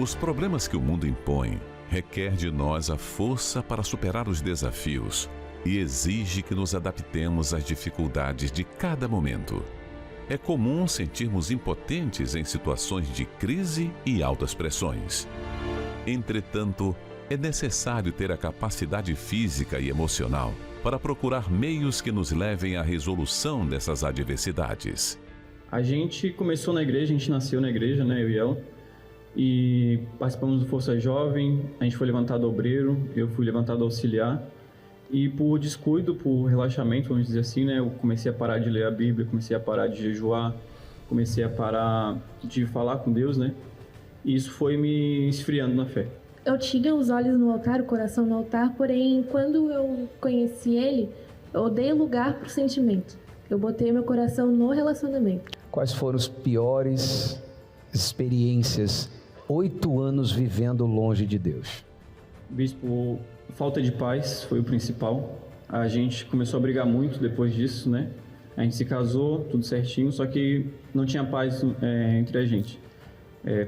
Os problemas que o mundo impõe requer de nós a força para superar os desafios e exige que nos adaptemos às dificuldades de cada momento. É comum sentirmos impotentes em situações de crise e altas pressões. Entretanto, é necessário ter a capacidade física e emocional para procurar meios que nos levem à resolução dessas adversidades. A gente começou na igreja, a gente nasceu na igreja, né, eu e ela, e participamos do Força Jovem, a gente foi levantado obreiro, eu fui levantado auxiliar, e por descuido, por relaxamento, vamos dizer assim, né, eu comecei a parar de ler a Bíblia, comecei a parar de jejuar, comecei a parar de falar com Deus, né, e isso foi me esfriando na fé. Eu tinha os olhos no altar, o coração no altar, porém, quando eu conheci ele, eu dei lugar para o sentimento. Eu botei meu coração no relacionamento. Quais foram os piores experiências 8 anos vivendo longe de Deus? Bispo, falta de paz foi o principal. A gente começou a brigar muito depois disso, né? A gente se casou, tudo certinho, só que não tinha paz entre a gente.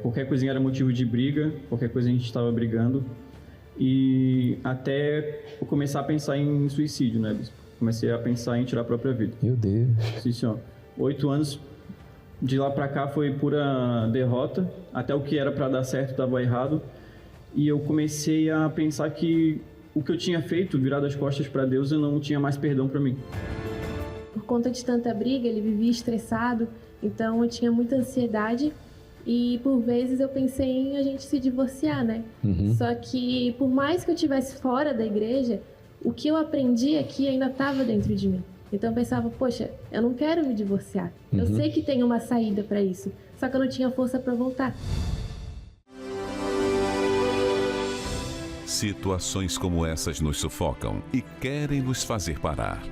Qualquer coisinha era motivo de briga, qualquer coisa a gente estava brigando. E até eu começar a pensar em suicídio, né, Bispo? Comecei a pensar em tirar a própria vida. Meu Deus. Sim, senhor. 8 anos, de lá pra cá foi pura derrota. Até o que era pra dar certo estava errado. E eu comecei a pensar que o que eu tinha feito, virado as costas pra Deus, eu não tinha mais perdão pra mim. Por conta de tanta briga, ele vivia estressado, então eu tinha muita ansiedade. E por vezes eu pensei em a gente se divorciar, né? Só que por mais que eu estivesse fora da igreja, o que eu aprendi aqui ainda estava dentro de mim. Então eu pensava, poxa, eu não quero me divorciar. Eu sei que tem uma saída para isso, só que eu não tinha força para voltar. Situações como essas nos sufocam e querem nos fazer parar.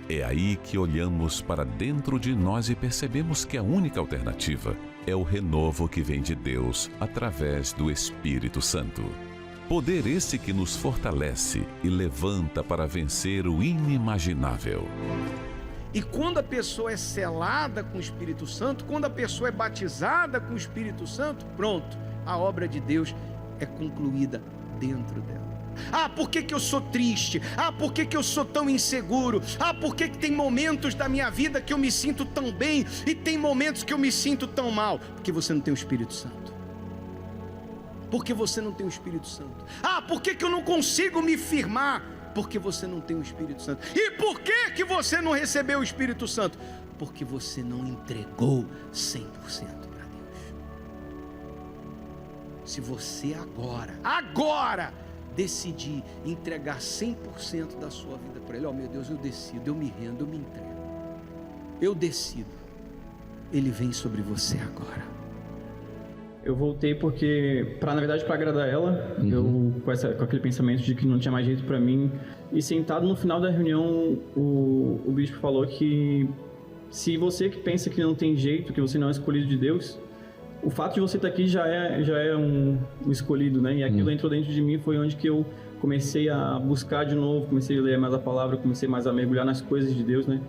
É aí que olhamos para dentro de nós e percebemos que a única alternativa é o renovo que vem de Deus através do Espírito Santo. Poder esse que nos fortalece e levanta para vencer o inimaginável. E quando a pessoa é selada com o Espírito Santo, quando a pessoa é batizada com o Espírito Santo, pronto, a obra de Deus é concluída dentro dela. Ah, por que eu sou triste? Ah, por que eu sou tão inseguro? Ah, por que tem momentos da minha vida que eu me sinto tão bem e tem momentos que eu me sinto tão mal? Porque você não tem o Espírito Santo. Porque você não tem o Espírito Santo. Ah, por que eu não consigo me firmar? Porque você não tem o Espírito Santo. E por que você não recebeu o Espírito Santo? Porque você não entregou 100% para Deus. Se você agora decidir entregar 100% da sua vida para Ele, ó meu Deus, eu decido, eu me rendo, eu me entrego, eu decido, Ele vem sobre você agora. Eu voltei porque, na verdade, para agradar ela, eu com aquele pensamento de que não tinha mais jeito para mim. E sentado no final da reunião, o bispo falou que se você que pensa que não tem jeito, que você não é escolhido de Deus, o fato de você estar aqui já é um escolhido, né? E aquilo entrou dentro de mim, foi onde que eu comecei a buscar de novo, comecei a ler mais a palavra, comecei mais a mergulhar nas coisas de Deus, né?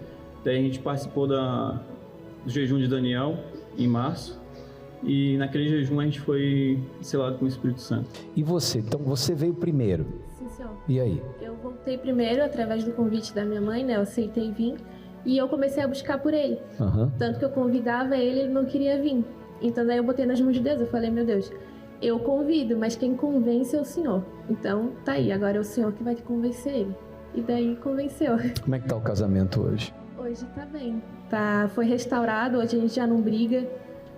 Daí a gente participou do jejum de Daniel, em março. E naquele jejum a gente foi selado com o Espírito Santo. E você? Então você veio primeiro? Sim, senhor. E aí? Eu voltei primeiro através do convite da minha mãe, né? Eu aceitei vir e eu comecei a buscar por ele. Tanto que eu convidava ele não queria vir. Então daí eu botei nas mãos de Deus, eu falei, meu Deus, eu convido, mas quem convence é o Senhor. Então tá aí, agora é o Senhor que vai convencer ele. E daí convenceu. Como é que tá o casamento hoje? Hoje tá bem. Foi restaurado, hoje a gente já não briga.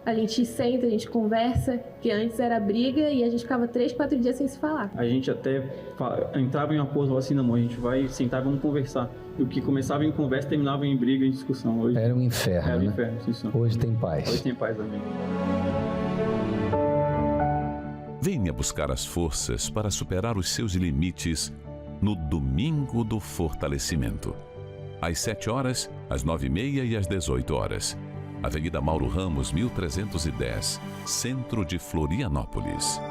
A gente senta, a gente conversa, que antes era briga e a gente ficava 3, 4 dias sem se falar. A gente até entrava em um acordo, falava assim, não, a gente vai sentar e vamos conversar. E o que começava em conversa terminava em briga e discussão. Hoje era um inferno, era um né? inferno, sim, senhor. Hoje tem paz. Hoje tem paz, amém. Venha buscar as forças para superar os seus limites no Domingo do Fortalecimento. Às 7 horas, às 9h30 e às 18 horas. Avenida Mauro Ramos, 1310, Centro de Florianópolis.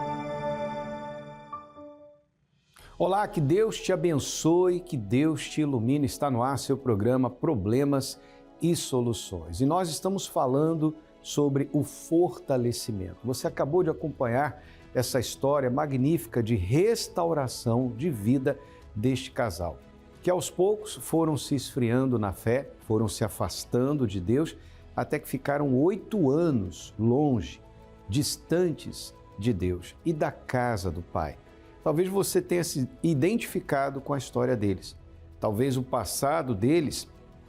Olá, que Deus te abençoe, que Deus te ilumine. Está no ar seu programa Problemas e Soluções. E nós estamos falando sobre o fortalecimento. Você acabou de acompanhar essa história magnífica de restauração de vida deste casal, que aos poucos foram se esfriando na fé, foram se afastando de Deus, até que ficaram 8 anos longe, distantes de Deus e da casa do Pai. Talvez você tenha se identificado com a história deles. Talvez o passado deles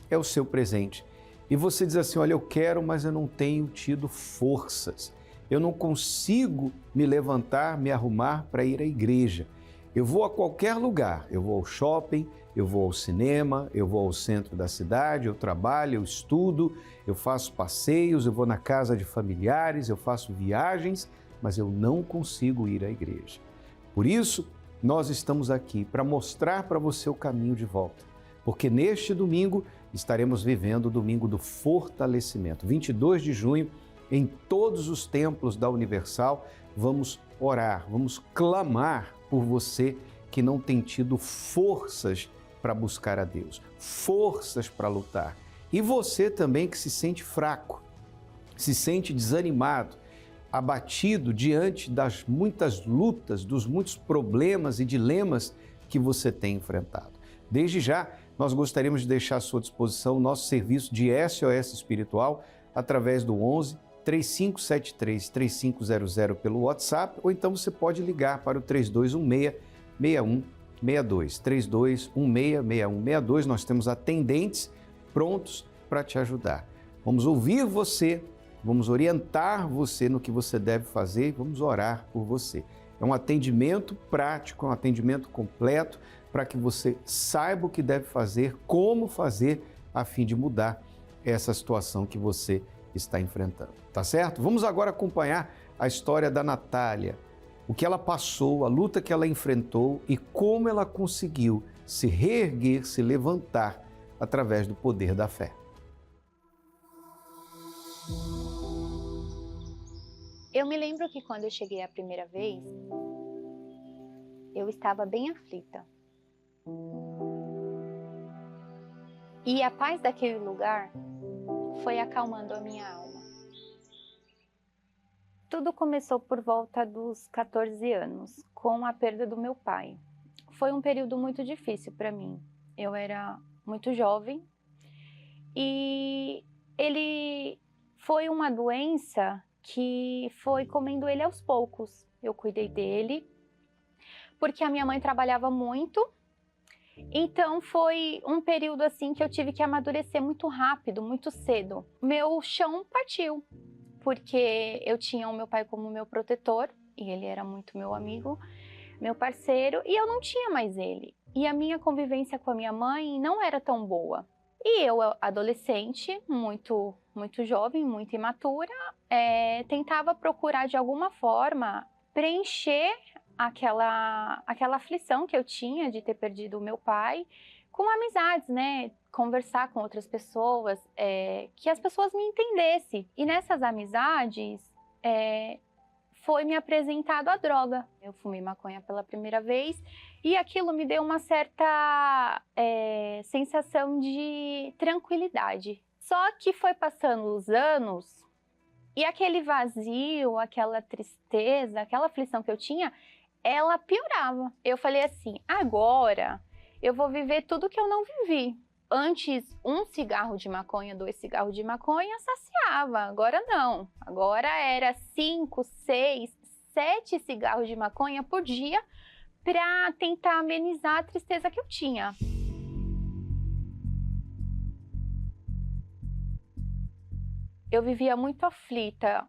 é o seu presente. E você diz assim, olha, eu quero, mas eu não tenho tido forças. Eu não consigo me levantar, me arrumar para ir à igreja. Eu vou a qualquer lugar, eu vou ao shopping, eu vou ao cinema, eu vou ao centro da cidade, eu trabalho, eu estudo, eu faço passeios, eu vou na casa de familiares, eu faço viagens, mas eu não consigo ir à igreja. Por isso, nós estamos aqui para mostrar para você o caminho de volta, porque neste domingo estaremos vivendo o domingo do fortalecimento. 22 de junho, em todos os templos da Universal, vamos orar, vamos clamar por você que não tem tido forças para buscar a Deus, forças para lutar. E você também que se sente fraco, se sente desanimado, abatido diante das muitas lutas, dos muitos problemas e dilemas que você tem enfrentado. Desde já, nós gostaríamos de deixar à sua disposição o nosso serviço de SOS Espiritual através do 11 3573 3500 pelo WhatsApp, ou então você pode ligar para o 3216-6162. 3216-6162, nós temos atendentes prontos para te ajudar. Vamos ouvir você, vamos orientar você no que você deve fazer e vamos orar por você. É um atendimento prático, é um atendimento completo para que você saiba o que deve fazer, como fazer, a fim de mudar essa situação que você está enfrentando, tá certo? Vamos agora acompanhar a história da Natália, o que ela passou, a luta que ela enfrentou e como ela conseguiu se reerguer, se levantar através do poder da fé. Eu me lembro que quando eu cheguei a primeira vez, eu estava bem aflita. E a paz daquele lugar foi acalmando a minha alma. Tudo começou por volta dos 14 anos, com a perda do meu pai. Foi um período muito difícil para mim. Eu era muito jovem e ele foi uma doença que foi comendo ele aos poucos. Eu cuidei dele, porque a minha mãe trabalhava muito. Então foi um período assim que eu tive que amadurecer muito rápido, muito cedo. Meu chão partiu, porque eu tinha o meu pai como meu protetor, e ele era muito meu amigo, meu parceiro, e eu não tinha mais ele. E a minha convivência com a minha mãe não era tão boa. E eu, adolescente, muito jovem, muito imatura, tentava procurar de alguma forma preencher aquela aflição que eu tinha de ter perdido o meu pai com amizades, né? Conversar com outras pessoas, que as pessoas me entendessem. E nessas amizades, foi me apresentado a droga. Eu fumei maconha pela primeira vez e aquilo me deu uma certa sensação de tranquilidade. Só que foi passando os anos e aquele vazio, aquela tristeza, aquela aflição que eu tinha, ela piorava. Eu falei assim, agora eu vou viver tudo que eu não vivi. Antes, 1 cigarro de maconha, 2 cigarros de maconha saciava. Agora não. Agora era 5, 6, 7 cigarros de maconha por dia para tentar amenizar a tristeza que eu tinha. Eu vivia muito aflita.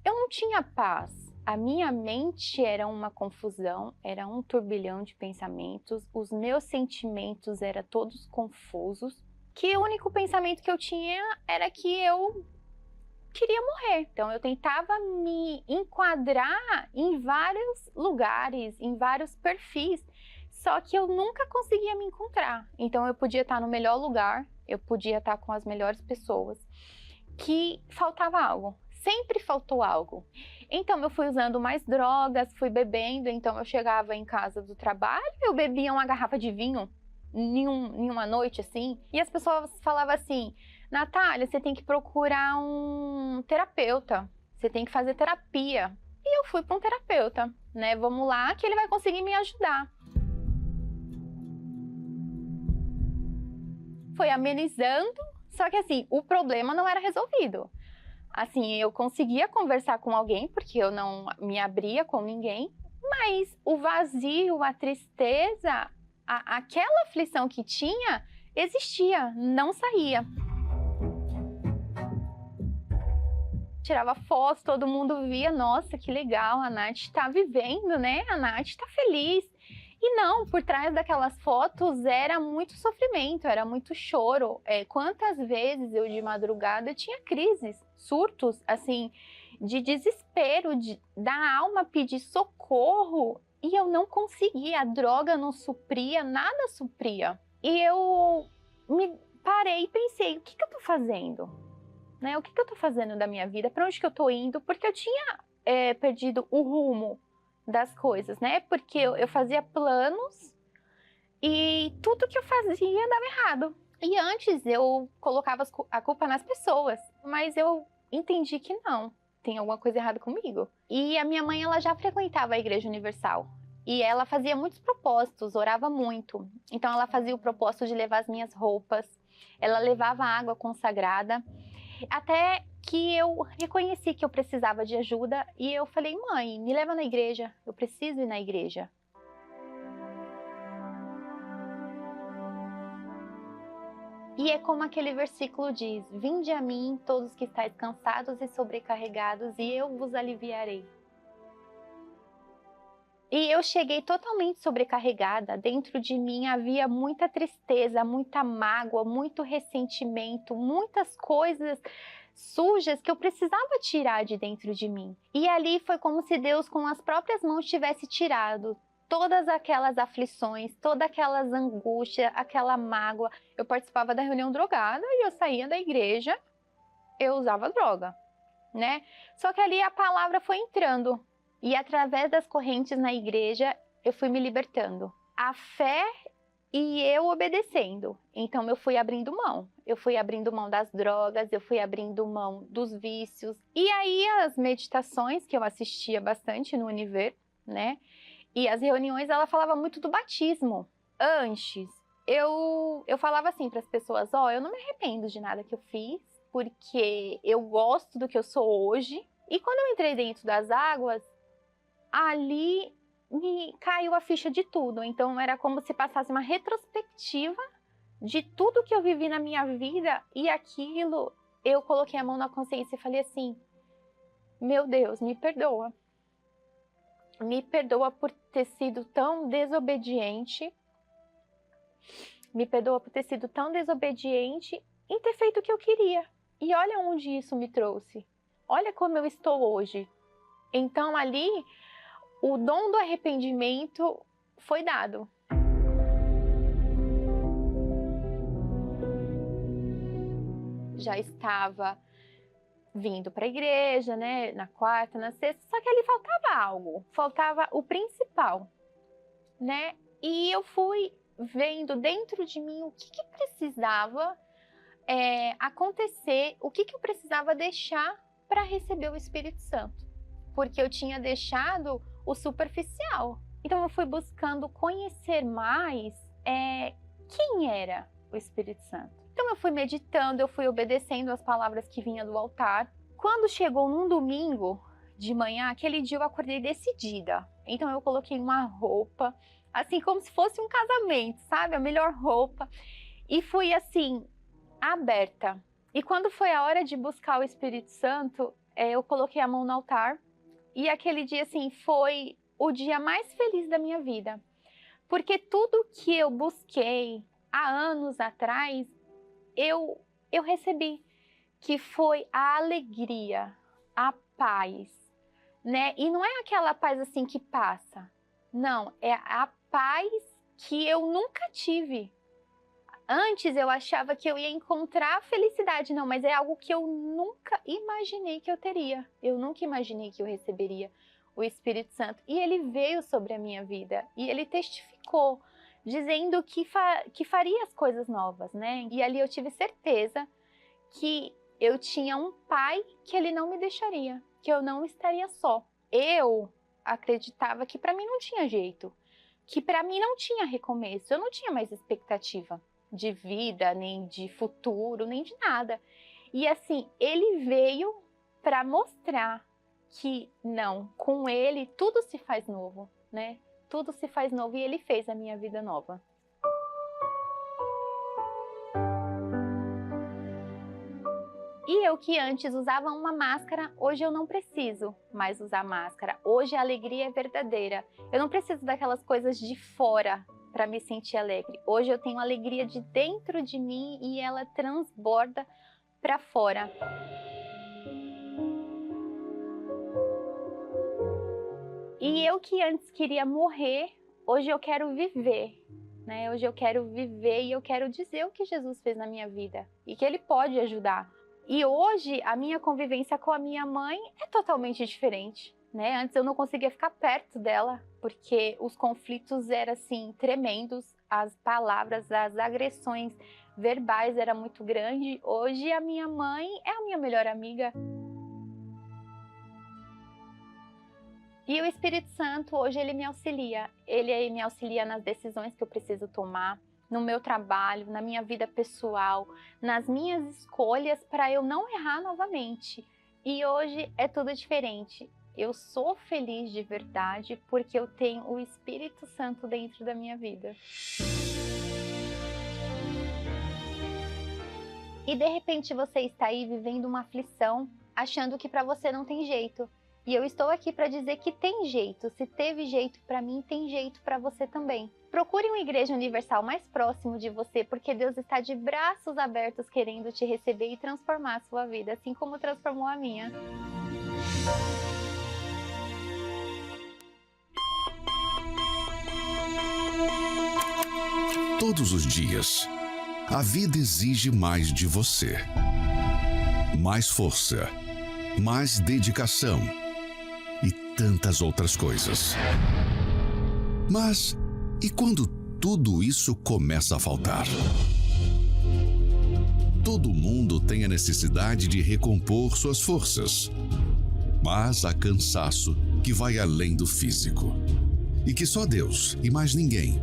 Eu não tinha paz. A minha mente era uma confusão, era um turbilhão de pensamentos, os meus sentimentos eram todos confusos, que o único pensamento que eu tinha era que eu queria morrer. Então eu tentava me enquadrar em vários lugares, em vários perfis, só que eu nunca conseguia me encontrar. Então eu podia estar no melhor lugar, eu podia estar com as melhores pessoas, que faltava algo. Sempre faltou algo. Então eu fui usando mais drogas, fui bebendo, então eu chegava em casa do trabalho, eu bebia uma garrafa de vinho em uma noite assim, e as pessoas falavam assim, Natália, você tem que procurar um terapeuta, você tem que fazer terapia. E eu fui para um terapeuta, né? Vamos lá que ele vai conseguir me ajudar. Foi amenizando, só que assim, o problema não era resolvido. Assim, eu conseguia conversar com alguém, porque eu não me abria com ninguém, mas o vazio, a tristeza, aquela aflição que tinha, existia, não saía. Tirava fotos, todo mundo via, nossa, que legal, a Nath está vivendo, né? A Nath está feliz. E não, por trás daquelas fotos era muito sofrimento, era muito choro. Quantas vezes eu de madrugada tinha crises, surtos, assim, de desespero, da alma pedir socorro, e eu não conseguia, a droga não supria, nada supria. E eu me parei e pensei, o que eu tô fazendo? Né? O que eu tô fazendo da minha vida? Para onde que eu tô indo? Porque eu tinha perdido o rumo das coisas, né? Porque eu fazia planos e tudo que eu fazia dava errado. E antes eu colocava a culpa nas pessoas, mas eu entendi que não, tem alguma coisa errada comigo. E a minha mãe, ela já frequentava a Igreja Universal e ela fazia muitos propósitos, orava muito. Então ela fazia o propósito de levar as minhas roupas, ela levava água consagrada, até que eu reconheci que eu precisava de ajuda e eu falei, mãe, me leva na igreja, eu preciso ir na igreja. E é como aquele versículo diz, vinde a mim todos que estáis cansados e sobrecarregados e eu vos aliviarei. E eu cheguei totalmente sobrecarregada, dentro de mim havia muita tristeza, muita mágoa, muito ressentimento, muitas coisas sujas que eu precisava tirar de dentro de mim. E ali foi como se Deus com as próprias mãos tivesse tirado todas aquelas aflições, todas aquelas angústias, aquela mágoa. Eu participava da reunião drogada e eu saía da igreja, eu usava droga, né? Só que ali a palavra foi entrando e através das correntes na igreja eu fui me libertando. A fé e eu obedecendo. Então eu fui abrindo mão. Eu fui abrindo mão das drogas, eu fui abrindo mão dos vícios. E aí as meditações que eu assistia bastante no Univer, né? E as reuniões, ela falava muito do batismo. Antes, eu falava assim para as pessoas, eu não me arrependo de nada que eu fiz, porque eu gosto do que eu sou hoje. E quando eu entrei dentro das águas, ali me caiu a ficha de tudo. Então era como se passasse uma retrospectiva de tudo que eu vivi na minha vida, e aquilo eu coloquei a mão na consciência e falei assim, meu Deus, me perdoa. Me perdoa por ter sido tão desobediente. Me perdoa por ter sido tão desobediente em ter feito o que eu queria. E olha onde isso me trouxe. Olha como eu estou hoje. Então ali, o dom do arrependimento foi dado. Já estava vindo para a igreja, né, na quarta, na sexta, só que ali faltava algo, faltava o principal, né? E eu fui vendo dentro de mim o que precisava acontecer, o que eu precisava deixar para receber o Espírito Santo, porque eu tinha deixado o superficial. Então eu fui buscando conhecer mais quem era o Espírito Santo. Então eu fui meditando, eu fui obedecendo as palavras que vinham do altar. Quando chegou num domingo de manhã, aquele dia eu acordei decidida. Então eu coloquei uma roupa, assim como se fosse um casamento, sabe? A melhor roupa. E fui assim, aberta. E quando foi a hora de buscar o Espírito Santo, eu coloquei a mão no altar. E aquele dia, assim, foi o dia mais feliz da minha vida. Porque tudo que eu busquei há anos atrás, eu recebi, que foi a alegria, a paz, né? E não é aquela paz assim que passa, não, é a paz que eu nunca tive. Antes eu achava que eu ia encontrar felicidade, não, mas é algo que eu nunca imaginei que eu teria. Eu nunca imaginei que eu receberia o Espírito Santo. E ele veio sobre a minha vida e ele testificou, dizendo que faria as coisas novas, né? E ali eu tive certeza que eu tinha um pai que ele não me deixaria, que eu não estaria só. eu acreditava que para mim não tinha jeito, que para mim não tinha recomeço, eu não tinha mais expectativa de vida, nem de futuro, nem de nada. E assim, ele veio para mostrar que não, com ele tudo se faz novo, né? Tudo se faz novo, e ele fez a minha vida nova. E eu que antes usava uma máscara, hoje eu não preciso mais usar máscara. Hoje a alegria é verdadeira. Eu não preciso daquelas coisas de fora para me sentir alegre. Hoje eu tenho alegria de dentro de mim e ela transborda para fora. E eu que antes queria morrer, hoje eu quero viver, né? Hoje eu quero viver e eu quero dizer o que Jesus fez na minha vida e que ele pode ajudar. E hoje a minha convivência com a minha mãe é totalmente diferente, né? Antes eu não conseguia ficar perto dela porque os conflitos eram assim tremendos, as palavras, as agressões verbais eram muito grandes. Hoje a minha mãe é a minha melhor amiga. E o Espírito Santo hoje ele me auxilia nas decisões que eu preciso tomar, no meu trabalho, na minha vida pessoal, nas minhas escolhas para eu não errar novamente. E hoje é tudo diferente. Eu sou feliz de verdade porque eu tenho o Espírito Santo dentro da minha vida. E de repente você está aí vivendo uma aflição, achando que para você não tem jeito. E eu estou aqui para dizer que tem jeito. Se teve jeito para mim, tem jeito para você também. Procure uma igreja universal mais próximo de você, porque Deus está de braços abertos querendo te receber e transformar a sua vida, assim como transformou a minha. Todos os dias, a vida exige mais de você. Mais força, mais dedicação e tantas outras coisas. Mas e quando tudo isso começa a faltar? Todo mundo tem a necessidade de recompor suas forças, mas há cansaço que vai além do físico e que só Deus e mais ninguém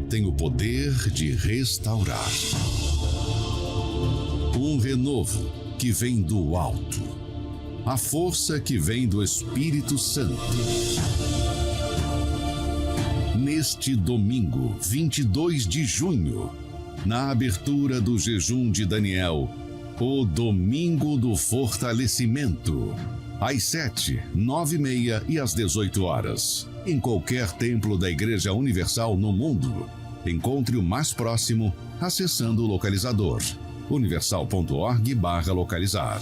tem o poder de restaurar. Um renovo que vem do alto. A força que vem do Espírito Santo. Neste domingo, 22 de junho, na abertura do jejum de Daniel, o Domingo do Fortalecimento, às 7, 9h30 e às 18 horas, em qualquer templo da Igreja Universal no mundo. Encontre o mais próximo acessando o localizador universal.org/localizar.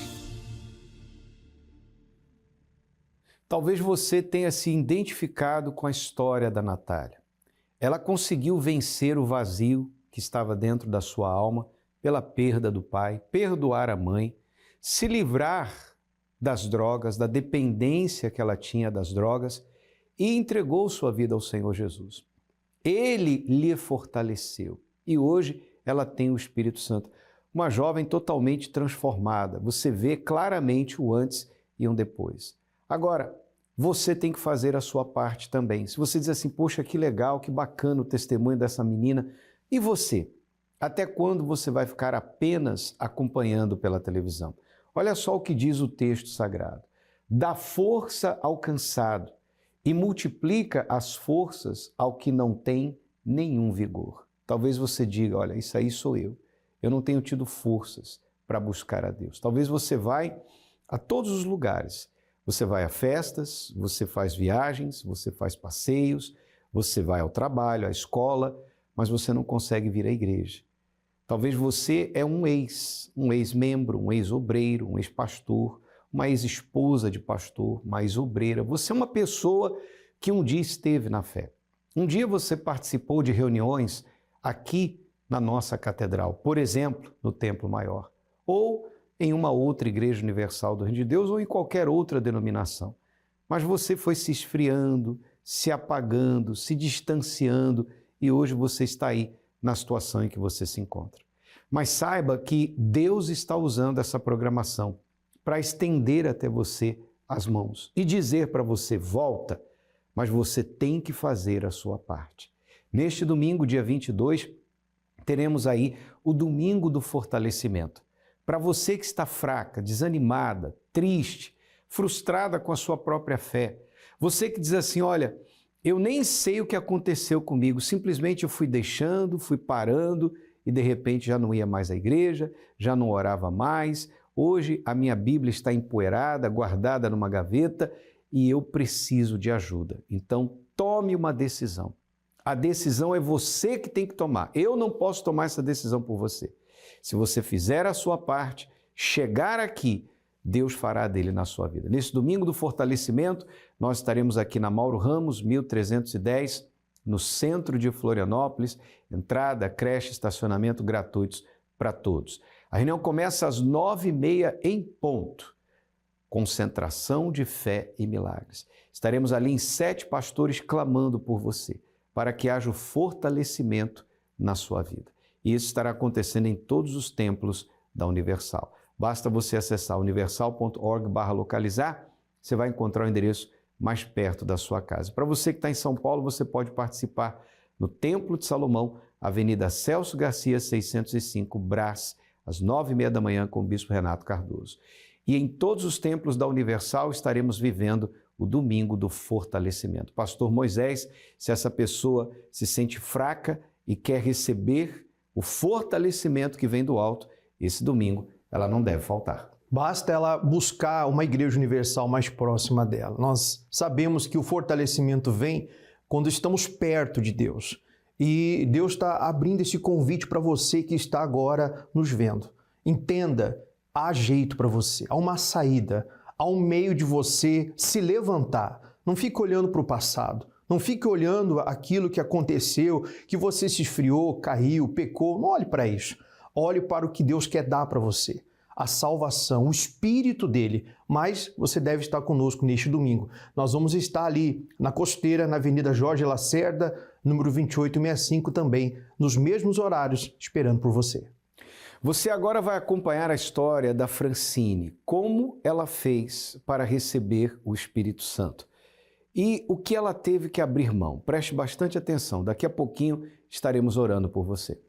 Talvez você tenha se identificado com a história da Natália. Ela conseguiu vencer o vazio que estava dentro da sua alma pela perda do pai, perdoar a mãe, se livrar das drogas, da dependência que ela tinha das drogas e entregou sua vida ao Senhor Jesus. Ele lhe fortaleceu e hoje ela tem o Espírito Santo. Uma jovem totalmente transformada. Você vê claramente o antes e um depois. Agora, você tem que fazer a sua parte também. Se você diz assim, poxa, que legal, que bacana o testemunho dessa menina. E você? Até quando você vai ficar apenas acompanhando pela televisão? Olha só o que diz o texto sagrado. Dá força ao cansado e multiplica as forças ao que não tem nenhum vigor. Talvez você diga, olha, isso aí sou eu. Eu não tenho tido forças para buscar a Deus. Talvez você vai a todos os lugares. Você vai a festas, você faz viagens, você faz passeios, você vai ao trabalho, à escola, mas você não consegue vir à igreja. Talvez você é um ex-membro, um ex-obreiro, um ex-pastor, uma ex-esposa de pastor, uma ex-obreira. Você é uma pessoa que um dia esteve na fé. Um dia você participou de reuniões aqui na nossa catedral, por exemplo, no Templo Maior, ou em uma outra Igreja Universal do Reino de Deus ou em qualquer outra denominação. Mas você foi se esfriando, se apagando, se distanciando e hoje você está aí na situação em que você se encontra. Mas saiba que Deus está usando essa programação para estender até você as mãos e dizer para você: volta, mas você tem que fazer a sua parte. Neste domingo, dia 22, teremos aí o Domingo do Fortalecimento. Para você que está fraca, desanimada, triste, frustrada com a sua própria fé, você que diz assim: olha, eu nem sei o que aconteceu comigo, simplesmente eu fui deixando, fui parando e de repente já não ia mais à igreja, já não orava mais, hoje a minha Bíblia está empoeirada, guardada numa gaveta e eu preciso de ajuda. Então tome uma decisão. A decisão é você que tem que tomar. Eu não posso tomar essa decisão por você. Se você fizer a sua parte, chegar aqui, Deus fará dele na sua vida. Nesse domingo do fortalecimento, nós estaremos aqui na Mauro Ramos, 1310, no centro de Florianópolis, entrada, creche, estacionamento gratuitos para todos. A reunião começa às 9h30 em ponto. Concentração de fé e milagres. Estaremos ali em 7 pastores clamando por você, para que haja o fortalecimento na sua vida. E isso estará acontecendo em todos os templos da Universal. Basta você acessar universal.org/localizar, você vai encontrar o endereço mais perto da sua casa. Para você que está em São Paulo, você pode participar no Templo de Salomão, Avenida Celso Garcia, 605, Brás, às 9h30 da manhã, com o Bispo Renato Cardoso. E em todos os templos da Universal estaremos vivendo o Domingo do Fortalecimento. Pastor Moisés, se essa pessoa se sente fraca e quer receber o fortalecimento que vem do alto, esse domingo ela não deve faltar. Basta ela buscar uma igreja universal mais próxima dela. Nós sabemos que o fortalecimento vem quando estamos perto de Deus. E Deus está abrindo esse convite para você que está agora nos vendo. Entenda, há jeito para você, há uma saída, há um meio de você se levantar. Não fique olhando para o passado, não fique olhando aquilo que aconteceu, que você se esfriou, caiu, pecou. Não olhe para isso. Olhe para o que Deus quer dar para você. A salvação, o Espírito dele. Mas você deve estar conosco neste domingo. Nós vamos estar ali na Costeira, na Avenida Jorge Lacerda, número 2865 também, nos mesmos horários, esperando por você. Você agora vai acompanhar a história da Francine, como ela fez para receber o Espírito Santo e o que ela teve que abrir mão. Preste bastante atenção, daqui a pouquinho estaremos orando por você.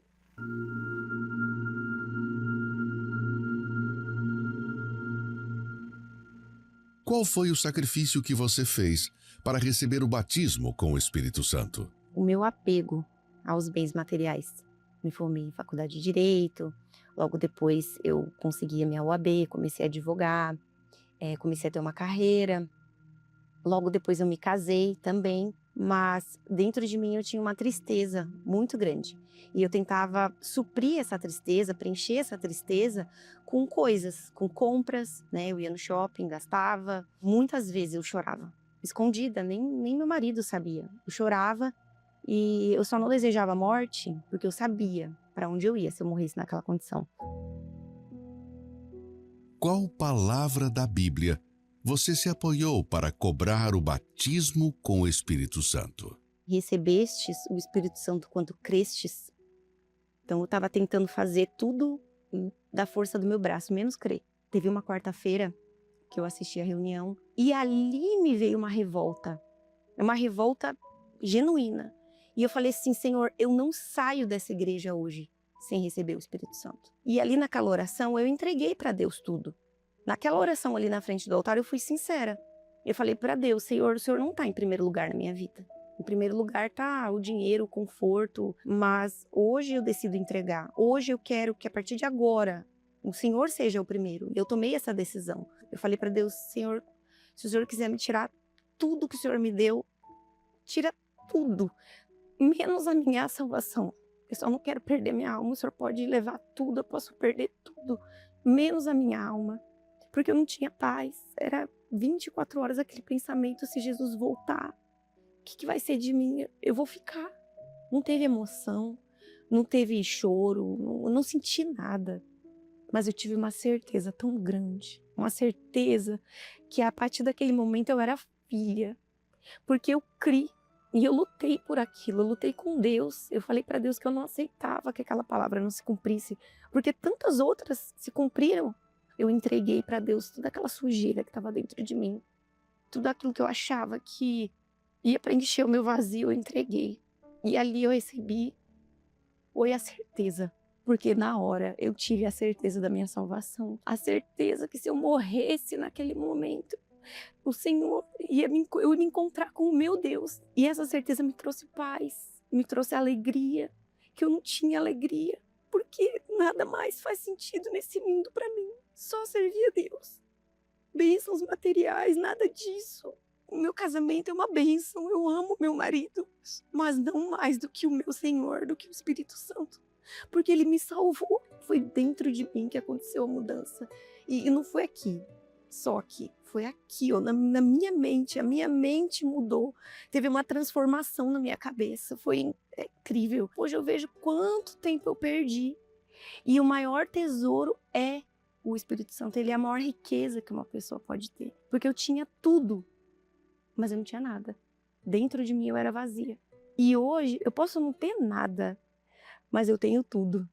Qual foi o sacrifício que você fez para receber o batismo com o Espírito Santo? O meu apego aos bens materiais. Me formei em faculdade de Direito, logo depois eu consegui a minha OAB, comecei a advogar, comecei a ter uma carreira. Logo depois eu me casei também, mas dentro de mim eu tinha uma tristeza muito grande. E eu tentava suprir essa tristeza, preencher essa tristeza com coisas, com compras, né? Eu ia no shopping, gastava. Muitas vezes eu chorava, escondida, nem meu marido sabia. Eu chorava e eu só não desejava a morte porque eu sabia para onde eu ia se eu morresse naquela condição. Qual palavra da Bíblia você se apoiou para cobrar o batismo com o Espírito Santo? Recebestes o Espírito Santo quando crestes. Então eu estava tentando fazer tudo da força do meu braço, menos crer. Teve uma quarta-feira que eu assisti a reunião e ali me veio uma revolta genuína. E eu falei assim: Senhor, eu não saio dessa igreja hoje sem receber o Espírito Santo. E ali naquela oração eu entreguei para Deus tudo. Naquela oração ali na frente do altar eu fui sincera. Eu falei para Deus: Senhor, o Senhor não está em primeiro lugar na minha vida. Em primeiro lugar está o dinheiro, o conforto, mas hoje eu decido entregar. Hoje eu quero que a partir de agora o Senhor seja o primeiro. Eu tomei essa decisão. Eu falei para Deus: Senhor, se o Senhor quiser me tirar tudo que o Senhor me deu, tira tudo, menos a minha salvação. Eu só não quero perder minha alma. O Senhor pode levar tudo, eu posso perder tudo, menos a minha alma. Porque eu não tinha paz. Era 24 horas aquele pensamento: se Jesus voltar, o que vai ser de mim? Eu vou ficar. Não teve emoção, não teve choro, não senti nada. Mas eu tive uma certeza tão grande, uma certeza que a partir daquele momento eu era filha. Porque eu criei e eu lutei por aquilo, eu lutei com Deus. Eu falei para Deus que eu não aceitava que aquela palavra não se cumprisse, porque tantas outras se cumpriram. Eu entreguei para Deus toda aquela sujeira que estava dentro de mim. tudo aquilo que eu achava que ia preencher o meu vazio, eu entreguei. E ali eu recebi, foi a certeza. Porque na hora eu tive a certeza da minha salvação. A certeza que se eu morresse naquele momento, o Senhor eu ia me encontrar com o meu Deus. E essa certeza me trouxe paz, me trouxe alegria, que eu não tinha alegria. Porque nada mais faz sentido nesse mundo para mim. Só servir a Deus. Bênçãos materiais, nada disso. O meu casamento é uma bênção, eu amo meu marido. Mas não mais do que o meu Senhor, do que o Espírito Santo. Porque ele me salvou. Foi dentro de mim que aconteceu a mudança. E não foi aqui, só aqui. Foi aqui, ó, na minha mente. A minha mente mudou. Teve uma transformação na minha cabeça. Foi incrível. Hoje eu vejo quanto tempo eu perdi. E o maior tesouro é o Espírito Santo. Ele é a maior riqueza que uma pessoa pode ter. Porque eu tinha tudo, mas eu não tinha nada. Dentro de mim eu era vazia. E hoje eu posso não ter nada, mas eu tenho tudo,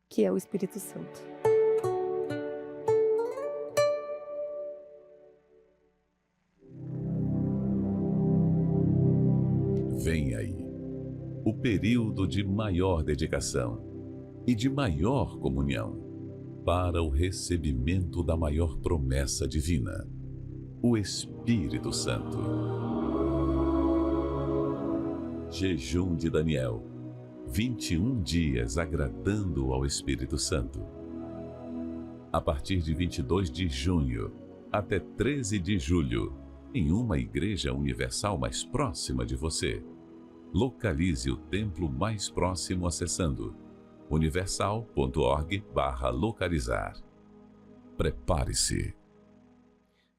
que é o Espírito Santo. Vem aí o período de maior dedicação e de maior comunhão para o recebimento da maior promessa divina, o Espírito Santo. Jejum de Daniel. 21 dias agradando ao Espírito Santo. A partir de 22 de junho até 13 de julho, em uma igreja universal mais próxima de você. Localize o templo mais próximo acessando universal.org/localizar. Prepare-se.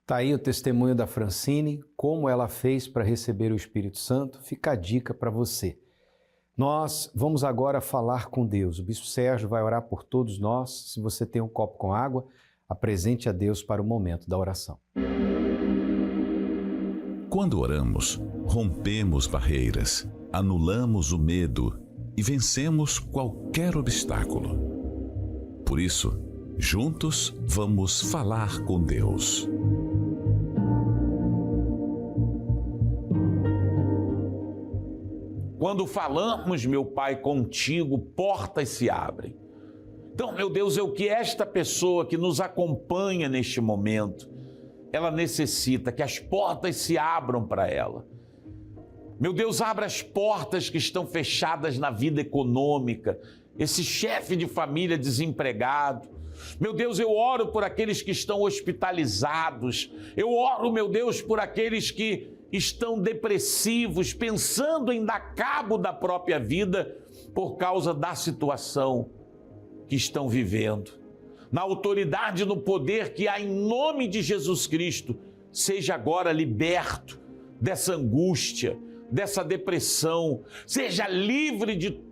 Está aí o testemunho da Francine, como ela fez para receber o Espírito Santo. Fica a dica para você. Nós vamos agora falar com Deus. O Bispo Sérgio vai orar por todos nós. Se você tem um copo com água, apresente a Deus para o momento da oração. Quando oramos, rompemos barreiras, anulamos o medo e vencemos qualquer obstáculo. Por isso, juntos vamos falar com Deus. Quando falamos, meu Pai, contigo, portas se abrem. Então, meu Deus, é o que esta pessoa que nos acompanha neste momento, ela necessita que as portas se abram para ela. Meu Deus, abra as portas que estão fechadas na vida econômica, esse chefe de família desempregado. Meu Deus, eu oro por aqueles que estão hospitalizados. Eu oro, meu Deus, por aqueles que estão depressivos, pensando em dar cabo da própria vida por causa da situação que estão vivendo. Na autoridade e no poder que há em nome de Jesus Cristo, seja agora liberto dessa angústia, dessa depressão, seja livre de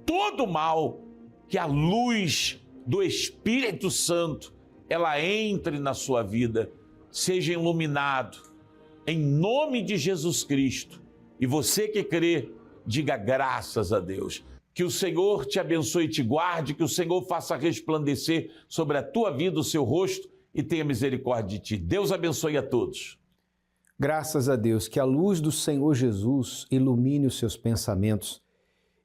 todo mal, que a luz do Espírito Santo, ela entre na sua vida, seja iluminado, em nome de Jesus Cristo. E você que crê, diga graças a Deus. Que o Senhor te abençoe e te guarde, que o Senhor faça resplandecer sobre a tua vida o seu rosto e tenha misericórdia de ti. Deus abençoe a todos. Graças a Deus, que a luz do Senhor Jesus ilumine os seus pensamentos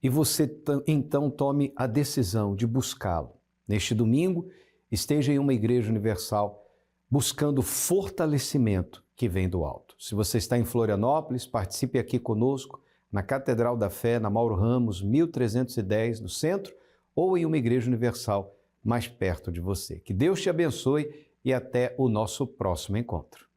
e você então tome a decisão de buscá-lo. Neste domingo, esteja em uma igreja universal buscando fortalecimento que vem do alto. Se você está em Florianópolis, participe aqui conosco na Catedral da Fé, na Mauro Ramos, 1310, no centro, ou em uma igreja universal mais perto de você. Que Deus te abençoe e até o nosso próximo encontro.